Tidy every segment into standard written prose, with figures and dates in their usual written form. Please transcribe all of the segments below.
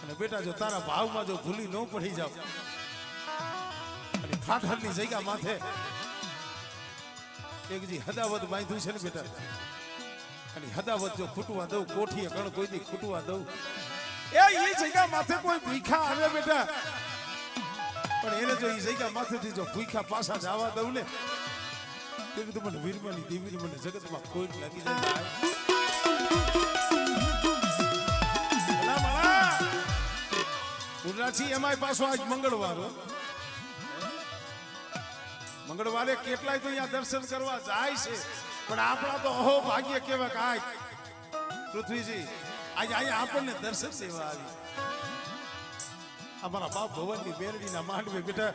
અને બેટા જો તારા ભાવમાં જો ભૂલી ન પડી જાવ અને ઠાઠરની જગ્યા માથે એક જી હદાવત બાંધ્યું છે ને બેટા, અને હદાવત જો ખૂટવા દઉં કોઠીએ કણ કોઈ દી ખૂટવા દઉં એ જગ્યા માથે કોઈ ભૂખા આવે બેટા, પણ એને જો એ જગ્યા માથેથી જો ભૂખા પાછા જવા દઉં ને તે કીધું મને વીરમાની દેવી મને જગતમાં કોઈ લાગી જાય. ઉનાથી એમાંય પાછો આજ મંગળવાર, મંગળવારે કેટલાય તો અહીંયા દર્શન કરવા જાય છે, પણ આપણા તો અહો ભાગ્ય કેવા કાય પૃથ્વીજી આજે અહીંયા આપણને દર્શન સેવા આવી. અમારા બાપ ભવનની મેરડીના માંડવે બેટા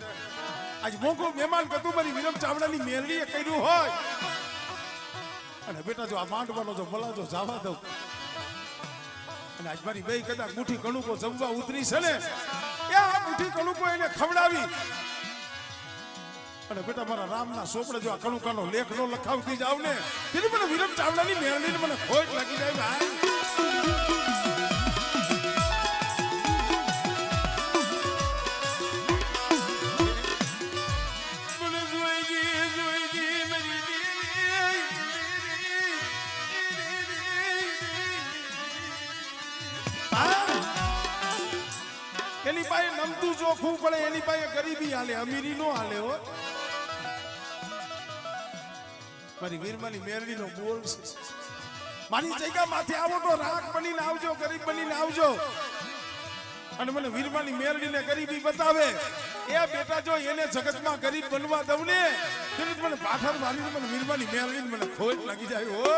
આજ મોકો મહેમાન કતું મારી વિરમ ચાવડાની મેરડીએ કર્યું હોય, અને બેટા જો આ માંડવાનો જો મલાજો જવા દઉં અને આજ મારી બે કદાચ મુઠ્ઠી કણુકો જમવા ઉતરી છે ને એ આ મુઠ્ઠી કણુકો એને ખવડાવી અને બેટા મારા રામના સોપડે જો આ કણુકાનો લેખ નો લખાવતી જાવ ને તેની મને વિરમ ચાવડાની મેરડીને મને ખોટ લાગી જાય ભાઈ. એની પાસે નમતું ચોખ્ખું પડે, એની પાસે ગરીબી હાલે, અમીરી નો હાલે હો. મારી વીરમાની મેરડી નો બોલ છે, મારી જગ્યા માથે આવો તો રાખ બનીને આવજો, ગરીબ બનીને આવજો, અને મને વીરમાની મેરડી ને ગરીબી બતાવે એ બેટા જો એને જગતમાં ગરીબ બનવા દઉં ને મને પાથર મારીને મને વીરમાની મેરડી મને ખોટ લાગી જાય હો.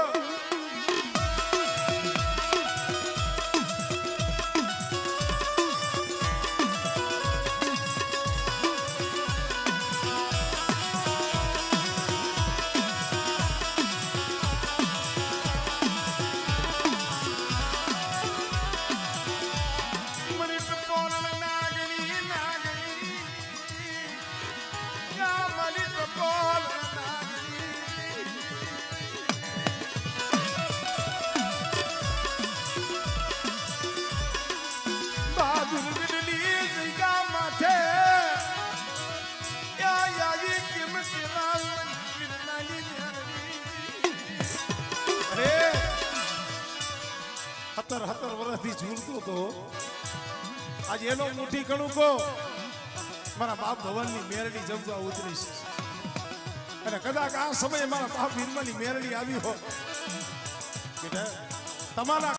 હતર વર્ષથી ઝૂલતો હતો, આજે એનો મુઠ્ઠી કણુકો મારા બાપ ભવનની મેરડી જમવા ઉતરી છે, અને કદાચ આ સમયે મારા બાપ વીરમાની મેરડી આવી હોય બેટા તમારા